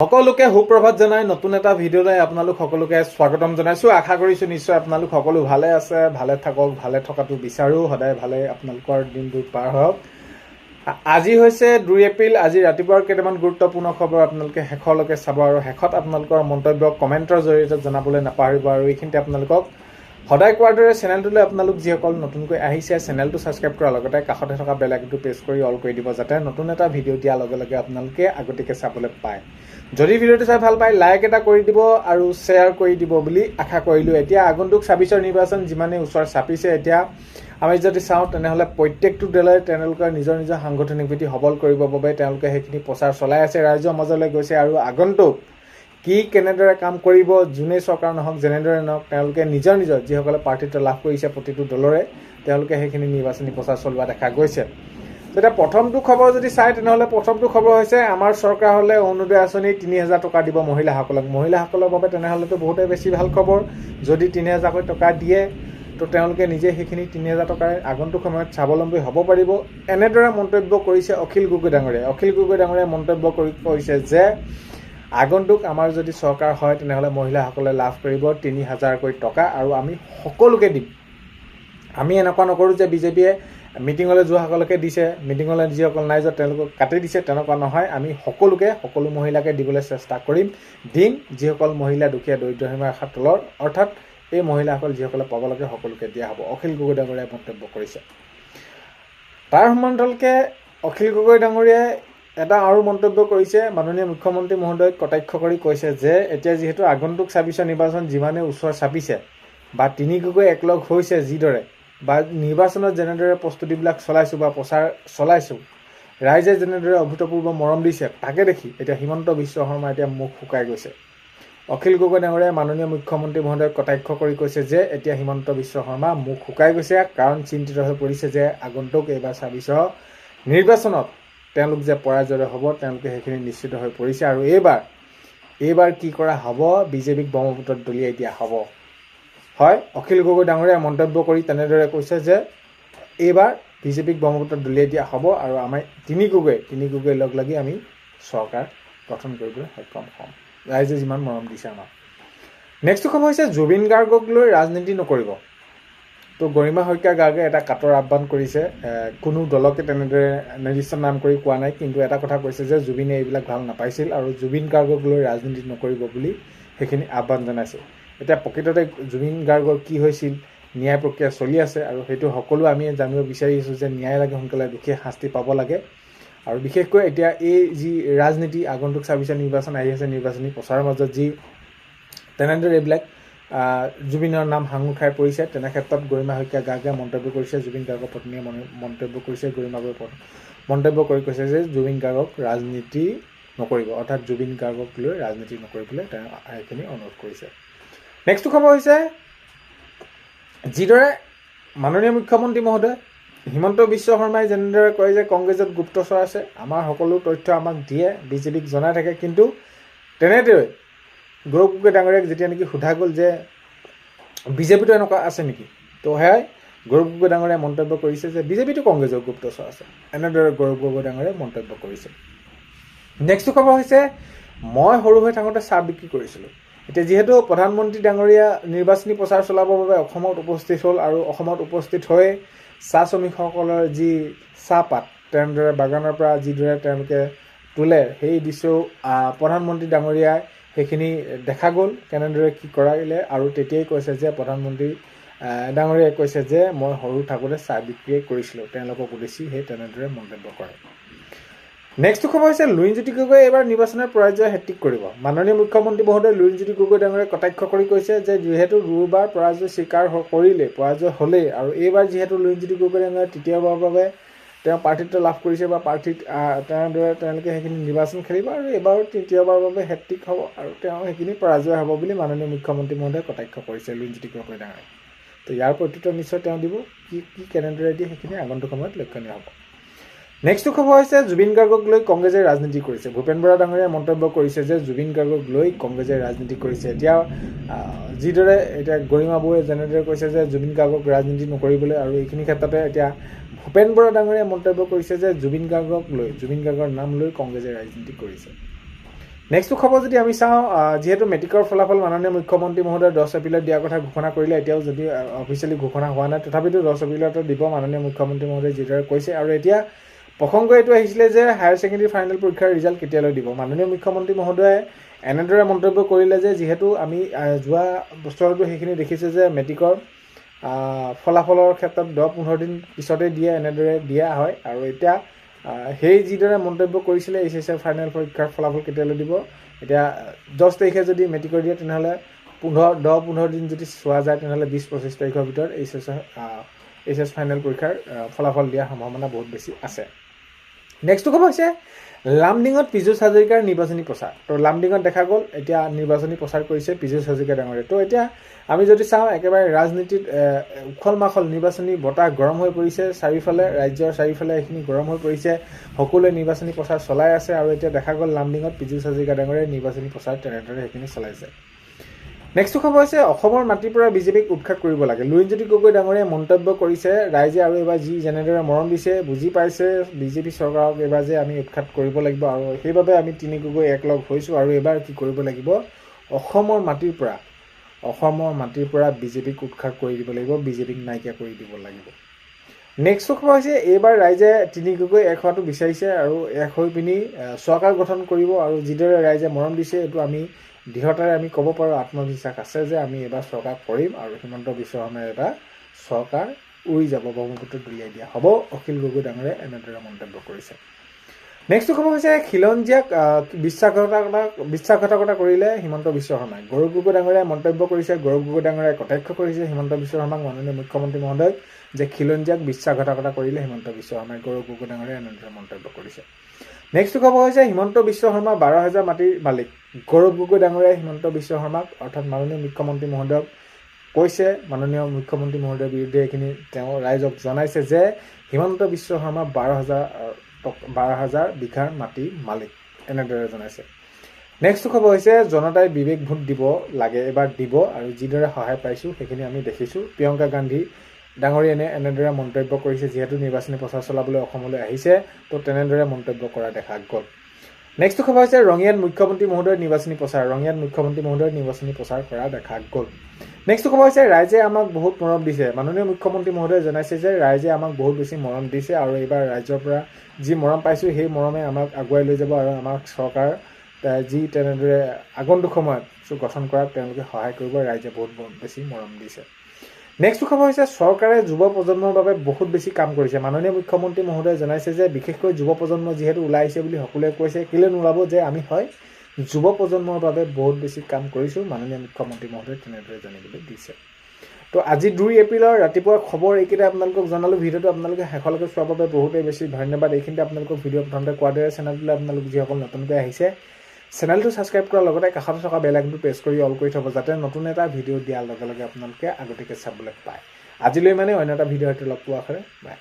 সকলোকে সুপ্ৰভাত জনাই নতুন এটা ভিডিঅ'লৈ আপোনালোক সকলোকে স্বাগতম জনাইছো। আশা কৰিছো নিশ্চয় আপোনালোক সকলো ভালে আছে, ভালে থাকক, ভালে থকাটো বিচাৰো, সদায় ভালে আপোনালোকৰ দিনবোৰ পাৰ হওক। আজি হৈছে 2 এপ্ৰিল। আজি ৰাতিপুৱাৰ কেইটামান গুৰুত্বপূৰ্ণ খবৰ আপোনালোকে শেষলৈকে চাব আৰু শেষত আপোনালোকৰ মন্তব্য কমেণ্টৰ জৰিয়তে জনাবলৈ নাপাহৰিব। আৰু এইখিনিতে আপোনালোকক সদায় কোৱাৰ দৰে চেনেলটোলৈ আপোনালোক যিসকল নতুনকৈ আহিছে চেনেলটো ছাবস্ক্ৰাইব কৰাৰ লগতে কাষতে থকা বেল আইকনটো প্ৰেছ কৰি অল কৰি দিব, যাতে নতুন এটা ভিডিঅ' দিয়াৰ লগে লগে আপোনালোকে আগতীয়াকৈ চাবলৈ পায়। যদি ভিডিঅ'টো চাই ভাল পায় লাইক এটা কৰি দিব আৰু শ্বেয়াৰ কৰি দিব বুলি আশা কৰিলোঁ। এতিয়া আগন্তুক 26ৰ নিৰ্বাচন যিমানেই ওচৰ চাপিছে, এতিয়া আমি যদি চাওঁ তেনেহ'লে প্ৰত্যেকটো দলে তেওঁলোকে নিজৰ নিজৰ সাংগঠনিক ভিত্তি সবল কৰিবৰ বাবে তেওঁলোকে সেইখিনি প্ৰচাৰ চলাই আছে, ৰাইজৰ মাজলৈ গৈছে। আৰু আগন্তুক কি কেনেদৰে কাম কৰিব, যোনেই চৰকাৰ নহওক যেনেদৰে নহওক, তেওঁলোকে নিজৰ নিজৰ যিসকলে প্ৰাৰ্থিত্ব লাভ কৰিছে প্ৰতিটো দলৰে তেওঁলোকে সেইখিনি নিৰ্বাচনী প্ৰচাৰ চলোৱা দেখা গৈছে। এতিয়া প্ৰথমটো খবৰ যদি চাই তেনেহ'লে প্ৰথমটো খবৰ হৈছে আমাৰ চৰকাৰ হ'লে অৰুণোদয় আঁচনি 3000 টকা দিব মহিলাসকলক। মহিলাসকলৰ বাবে তেনেহ'লেতো বহুতেই বেছি ভাল খবৰ। যদি 3000 টকা দিয়ে তো তেওঁলোকে নিজে সেইখিনি 3000 টকাৰে আগন্তুক সময়ত স্বাৱলম্বী হ'ব পাৰিব। এনেদৰে মন্তব্য কৰিছে অখিল গগৈ ডাঙৰীয়াই। অখিল গগৈ ডাঙৰীয়াই মন্তব্য কৰিছে যে আগন্তুক আমাৰ যদি চৰকাৰ হয় তেনেহ'লে মহিলাসকলে লাভ কৰিব 3000কৈ টকা আৰু আমি সকলোকে দিম। আমি এনেকুৱা নকৰোঁ যে বিজেপিয়ে মিটিঙলৈ যোৱাসকলকে দিছে, মিটিঙলৈ যিসকল নাই যোৱা তেওঁলোকক কাটি দিছে, তেনেকুৱা নহয়। আমি সকলো মহিলাকে দিবলৈ চেষ্টা কৰিম, দিম। যিসকল মহিলা দুখীয়া দৰিদ্ৰ সীমাৰেখাৰ তলৰ, অৰ্থাৎ এই মহিলাসকল যিসকলে পাব লাগে সকলোকে দিয়া হ'ব, অখিল গগৈ ডাঙৰীয়াই মন্তব্য কৰিছে। তাৰ সমান্তৰালকৈ অখিল গগৈ ডাঙৰীয়াই এটা আৰু মন্তব্য কৰিছে। মাননীয় মুখ্যমন্ত্ৰী মহোদয়ক কটাক্ষ কৰি কৈছে যে এতিয়া যিহেতু আগন্তুক 26ৰ নিৰ্বাচন যিমানেই ওচৰ চাপিছে বা তিনি গগৈ একলগ হৈছে যিদৰে, বা নিৰ্বাচনত যেনেদৰে প্ৰস্তুতিবিলাক চলাইছোঁ বা প্ৰচাৰ চলাইছোঁ, ৰাইজে যেনেদৰে অভূতপূৰ্ব মৰম দিছে, তাকে দেখি এতিয়া হিমন্ত বিশ্ব শৰ্মা এতিয়া মুখ শুকাই গৈছে। অখিল গগৈ ডাঙৰীয়াই মাননীয় মুখ্যমন্ত্ৰী মহোদয়ক কটাক্ষ কৰি কৈছে যে এতিয়া হিমন্ত বিশ্ব শৰ্মা মুখ শুকাই গৈছে, কাৰণ চিন্তিত হৈ পৰিছে যে আগন্তুক এইবাৰ 26ৰ নিৰ্বাচনত তেওঁলোক যে পৰাজয় হ'ব তেওঁলোকে সেইখিনি নিশ্চিত হৈ পৰিছে। আৰু এইবাৰ কি কৰা হ'ব, বিজেপিক ব্ৰহ্মপুত্ৰত দলিয়াই দিয়া হ'ব। হয়, অখিল গগৈ ডাঙৰীয়াই মন্তব্য কৰি তেনেদৰে কৈছে যে এইবাৰ বিজেপিক ব্ৰহ্মপুত্ৰত দলিয়াই দিয়া হ'ব আৰু আমাৰ তিনি গগৈ লগ লাগি আমি চৰকাৰ গঠন কৰিবলৈ সক্ষম হ'ম, ৰাইজে যিমান মৰম দিছে আমাক। নেক্সট খবৰ হৈছে জুবিন গাৰ্গক লৈ ৰাজনীতি নকৰিব। তো গৰিমা শইকীয়া গাৰ্গে এটা কাটৰ আহ্বান কৰিছে। কোনো দলকে তেনেদৰে নিৰ্দিষ্ট নাম কৰি কোৱা নাই, কিন্তু এটা কথা কৈছে যে জুবিনে এইবিলাক ভাল নাপাইছিল আৰু জুবিন গাৰ্গক লৈ ৰাজনীতি নকৰিব বুলি সেইখিনি আহ্বান জনাইছে। এতিয়া প্ৰকৃততে জুবিন গাৰ্গৰ কি হৈছিল, ন্যায় প্ৰক্ৰিয়া চলি আছে আৰু সেইটো সকলো আমি জানিব বিচাৰিছোঁ যে ন্যায় লাগে, সোনকালে বিশেষ শাস্তি পাব লাগে। আৰু বিশেষকৈ এতিয়া এই যি ৰাজনীতি আগন্তুক 26ৰ নিৰ্বাচন আহি আছে, নিৰ্বাচনী প্ৰচাৰৰ মাজত যি তেনেদৰে এইবিলাক জুবিনৰ নাম সাঙুৰ খাই পৰিছে, তেনে ক্ষেত্ৰত গৰিমা শইকীয়া গাৰ্গে মন্তব্য কৰিছে। জুবিন গাৰ্গৰ পত্নীয়ে মন্তব্য কৰিছে, গৰিমাবোৰ মন্তব্য কৰি কৈছে যে জুবিন গাৰ্গক ৰাজনীতি নকৰিব, অৰ্থাৎ জুবিন গাৰ্গক লৈ ৰাজনীতি নকৰিবলৈ তেওঁ সেইখিনি অনুৰোধ কৰিছে। নেক্সট খবৰ হৈছে যিদৰে মাননীয় মুখ্যমন্ত্ৰী মহোদয় হিমন্ত বিশ্ব শৰ্মাই যেনেদৰে কয় যে কংগ্ৰেছত গুপ্তচৰ আছে, আমাৰ সকলো তথ্য আমাক দিয়ে, বিজেপিক জনাই থাকে, কিন্তু তেনেদৰে গৌৰৱ গগৈ ডাঙৰীয়াক যেতিয়া নেকি সোধা গ'ল যে বিজেপিটো এনেকুৱা আছে নেকি, তো সেয়াই গৌৰৱ গগৈ ডাঙৰীয়াই মন্তব্য কৰিছে যে বিজেপিটো কংগ্ৰেছৰ গুপ্তচৰ আছে, এনেদৰে গৌৰৱ গগৈ ডাঙৰীয়াই মন্তব্য কৰিছে। নেক্সট খবৰ হৈছে মই সৰু হৈ থাকোঁতে চাহ বিক্ৰী কৰিছিলোঁ। এতিয়া যিহেতু প্ৰধানমন্ত্ৰী ডাঙৰীয়া নিৰ্বাচনী প্ৰচাৰ চলাবৰ বাবে অসমত উপস্থিত হ'ল আৰু অসমত উপস্থিত হৈ চাহ শ্ৰমিকসকলৰ যি চাহপাত তেনেদৰে বাগানৰ পৰা যিদৰে তেওঁলোকে তোলে, সেই দৃশ্যও প্ৰধানমন্ত্ৰী ডাঙৰীয়াই সেইখিনি দেখা গ'ল কেনেদৰে কি কৰাইলে। আৰু তেতিয়াই কৈছে যে প্ৰধানমন্ত্ৰী ডাঙৰীয়াই কৈছে যে মই সৰু থাকোঁতে চাহ বিক্ৰীয়ে কৰিছিলোঁ, তেওঁলোকক উদ্দেশ্যি সেই তেনেদৰে মন্তব্য কৰে। নেক্সট খবৰ হৈছে লুৰিণজ্যোতি গগৈয়ে এইবাৰ নিৰ্বাচনৰ পৰাজয় হেট্ৰিক কৰিব। মাননীয় মুখ্যমন্ত্ৰী মহোদয় লুৰিণজ্যোতি গগৈ ডাঙৰীয়াই কটাক্ষ কৰি কৈছে যে যিহেতু দুবাৰ পৰাজয় স্বীকাৰ পৰাজয় হ'লেই, আৰু এইবাৰ যিহেতু লুৰিণজ্যোতি গগৈ ডাঙৰীয়াই তৃতীয়বাৰৰ বাবে তেওঁ প্ৰাৰ্থিত্ব লাভ কৰিছে বা তেনেদৰে তেওঁলোকে সেইখিনি নিৰ্বাচন খেলিব আৰু এইবাৰো তৃতীয়বাৰৰ বাবে হেট্ৰিক হ'ব আৰু তেওঁ সেইখিনি পৰাজয় হ'ব বুলি মাননীয় মুখ্যমন্ত্ৰী মহোদয়ে কটাক্ষ কৰিছে লুৰিণজ্যোতি গগৈ ডাঙৰীয়াই। তো ইয়াৰ প্ৰত্যুত্তৰ নিশ্চয় তেওঁ দিব, কি কেনেদৰে দিয়ে সেইখিনি আগন্তুক সময়ত লক্ষণীয় হ'ব। নেক্সট খবৰ হৈছে জুবিন গাৰ্গক লৈ কংগ্ৰেছে ৰাজনীতি কৰিছে। ভূপেন বৰা ডাঙৰীয়াই মন্তব্য কৰিছে যে জুবিন গাৰ্গক লৈ কংগ্ৰেছে ৰাজনীতি কৰিছে। এতিয়া যিদৰে এতিয়া গৰিমা বৌয়ে যেনেদৰে কৈছে যে জুবিন গাৰ্গক ৰাজনীতি নকৰিবলৈ, আৰু এইখিনি ক্ষেত্ৰতে এতিয়া ভূপেন বৰা ডাঙৰীয়াই মন্তব্য কৰিছে যে জুবিন গাৰ্গৰ নাম লৈ কংগ্ৰেছে ৰাজনীতি কৰিছে। নেক্সট খবৰ যদি আমি চাওঁ যেহেতু মেট্ৰিকৰ ফলাফল মাননীয় মুখ্যমন্ত্ৰী মহোদয় 10 এপ্ৰিলত দিয়াৰ কথা ঘোষণা কৰিলে এতিয়াও যদি অফিচিয়েলি ঘোষণা হোৱা নাই তথাপিতো 10 এপ্ৰিলতে দিব মাননীয় মুখ্যমন্ত্ৰী মহোদয় যিদৰে কৈছে আৰু এতিয়া প্ৰসংগ এইটো আহিছিলে যে হায়াৰ ছেকেণ্ডেৰী ফাইনেল পৰীক্ষাৰ ৰিজাল্ট কেতিয়ালৈ দিব মাননীয় মুখ্যমন্ত্ৰী মহোদয়ে এনেদৰে মন্তব্য কৰিলে যে যিহেতু আমি যোৱা বছৰতো সেইখিনি দেখিছোঁ যে মেট্ৰিকৰ ফলাফলৰ ক্ষেত্ৰত 10-15 দিন পিছতে দিয়ে এনেদৰে দিয়া হয় আৰু এতিয়া সেই যিদৰে মন্তব্য কৰিছিলে এইচএছৰ ফাইনেল পৰীক্ষাৰ ফলাফল কেতিয়ালৈ দিব এতিয়া 10 তাৰিখে যদি মেট্ৰিকৰ দিয়ে তেনেহ'লে 10-15 দিন যদি চোৱা যায় তেনেহ'লে 20-25 তাৰিখৰ ভিতৰত এইচএছ ফাইনেল পৰীক্ষাৰ ফলাফল দিয়াৰ সম্ভাৱনা বহুত বেছি আছে নেক্সট খবৰ হৈছে লামডিঙত পীযুষ হাজৰিকাৰ নিৰ্বাচনী প্ৰচাৰ তো লামডিঙত দেখা গ'ল এতিয়া নিৰ্বাচনী প্ৰচাৰ কৰিছে পীযুষ হাজৰিকা ডাঙৰীয়াই তো এতিয়া আমি যদি চাওঁ একেবাৰে ৰাজনীতিত উখল মাখল নিৰ্বাচনী বতাহ গৰম হৈ পৰিছে চাৰিওফালে ৰাজ্যৰ চাৰিওফালে এইখিনি গৰম হৈ পৰিছে সকলোৱে নিৰ্বাচনী প্ৰচাৰ চলাই আছে আৰু এতিয়া দেখা গ'ল লামডিঙত পীযুষ হাজৰিকা ডাঙৰীয়াই নিৰ্বাচনী প্ৰচাৰ তেনেদৰে সেইখিনি চলাইছে নেক্সট খবৰ হৈছে অসমৰ মাটিৰ পৰা বিজেপিক উৎখাত কৰিব লাগে লুৰিণজ্যোতি গগৈ ডাঙৰীয়াই মন্তব্য কৰিছে ৰাইজে আৰু এবাৰ যি যেনেদৰে মৰম দিছে বুজি পাইছে বিজেপি চৰকাৰক এবাৰ যে আমি উৎখাত কৰিব লাগিব আৰু সেইবাবে আমি তিনি গগৈ একলগ হৈছোঁ আৰু এবাৰ কি কৰিব লাগিব অসমৰ মাটিৰ পৰা বিজেপিক উৎখাত কৰি দিব লাগিব বিজেপিক নাইকিয়া কৰি দিব লাগিব নেক্সট খবৰ হৈছে এইবাৰ ৰাইজে তিনি গগৈ এক হোৱাটো বিচাৰিছে আৰু এক হৈ পিনি চৰকাৰ গঠন কৰিব আৰু যিদৰে ৰাইজে মৰম দিছে এইটো আমি দৃঢ়তাৰে আমি ক'ব পাৰোঁ আত্মবিশ্বাস আছে যে আমি এবাৰ চৰকাৰ কৰিম আৰু হিমন্ত বিশ্ব শৰ্মাৰ এটা চৰকাৰ উৰি যাব ব্ৰহ্মপুত্ৰ দলিয়াই দিয়া হ'ব অখিল গগৈ ডাঙৰীয়াই এনেদৰে মন্তব্য কৰিছে নেক্সট খবৰ হৈছে খিলঞ্জীয়াক বিশ্বাসঘাতকতা কৰিলে হিমন্ত বিশ্ব শৰ্মাই গৌৰৱ গগৈ ডাঙৰীয়াই মন্তব্য কৰিছে গৌৰৱ গগৈ ডাঙৰীয়াই কটাক্ষ কৰিছে হিমন্ত বিশ্ব শৰ্মাক মাননীয় মুখ্যমন্ত্ৰী মহোদয় যে খিলঞ্জীয়াক বিশ্বাসঘাতকতা কৰিলে হিমন্ত বিশ্ব শৰ্মাই গৌৰৱ গগৈ ডাঙৰীয়াই এনেদৰে মন্তব্য কৰিছে নেক্সট খবৰ হৈছে হিমন্ত বিশ্ব শৰ্মা 12,000 মাটিৰ মালিক গৌৰৱ গগৈ ডাঙৰীয়াই হিমন্ত বিশ্ব শৰ্মাক অৰ্থাৎ মাননীয় মুখ্যমন্ত্ৰী মহোদয়ক কৈছে মাননীয় মুখ্যমন্ত্ৰী মহোদয়ৰ বিৰুদ্ধে এইখিনি তেওঁ ৰাইজক জনাইছে যে হিমন্ত বিশ্ব শৰ্মা 12,000 বিঘাৰ মাটি মালিক এনেদৰে জনাইছে নেক্সট খবৰ হৈছে জনতাই বিবেক ভোট দিব লাগে এবাৰ দিব আৰু যিদৰে সহায় পাইছোঁ সেইখিনি আমি দেখিছোঁ প্ৰিয়ংকা গান্ধী ডাঙৰীয়ানে এনেদৰে মন্তব্য কৰিছে যিহেতু নিৰ্বাচনী প্ৰচাৰ চলাবলৈ অসমলৈ আহিছে তো তেনেদৰে মন্তব্য কৰা দেখা গ'ল নেক্সট খবৰ হৈছে ৰঙিয়াত মুখ্যমন্ত্ৰী মহোদয়ৰ নিৰ্বাচনী প্ৰচাৰ কৰা দেখা গ'ল নেক্সট খবৰ হৈছে ৰাইজে আমাক বহুত মৰম দিছে মাননীয় মুখ্যমন্ত্ৰী মহোদয়ে জনাইছে যে ৰাইজে আমাক বহুত বেছি মৰম দিছে আৰু এইবাৰ ৰাজ্যৰ পৰা যি মৰম পাইছোঁ সেই মৰমে আমাক আগুৱাই লৈ যাব আৰু আমাক চৰকাৰ যি তেনেদৰে আগন্তুক সময়ত গঠন কৰাত তেওঁলোকে সহায় কৰিব ৰাইজে বহুত বেছি মৰম দিছে নেক্সট খবৰ হৈছে চৰকাৰে যুৱ প্ৰজন্মৰ বাবে বহুত বেছি কাম কৰিছে মাননীয় মুখ্যমন্ত্ৰী মহোদয়ে জনাইছে যে বিশেষকৈ যুৱ প্ৰজন্ম যিহেতু ওলাই আহিছে বুলি সকলোৱে কৈছে কেলৈ নোলাব যে আমি হয় যুৱ প্ৰজন্মৰ বাবে বহুত বেছি কাম কৰিছোঁ মাননীয় মুখ্যমন্ত্ৰী মহোদয়ে তেনেদৰে জানিবলৈ দিছে তো আজি 2 এপ্ৰিলৰ ৰাতিপুৱা খবৰ এইকেইটা আপোনালোকক জনালোঁ ভিডিঅ'টো আপোনালোকে শেষলৈকে চোৱাৰ বাবে বহুতেই বেছি ধন্যবাদ এইখিনিতে আপোনালোকক ভিডিঅ' প্ৰথমতে কোৱাৰ দৰে চেনেলটোলৈ আপোনালোক যিসকল নতুনকৈ আহিছে চেনেলটো ছাবস্ক্ৰাইব কৰাৰ লগতে কাষতে থকা বেল আইকনটো প্ৰেছ কৰি অল কৰি থ'ব যাতে নতুন এটা ভিডিঅ' দিয়াৰ লগে লগে আপোনালোকে আগতীয়াকৈ চাবলৈ পায় আজিলৈ মানে অন্য এটা ভিডিঅ' হয়তো লগ পোৱা হয় বাই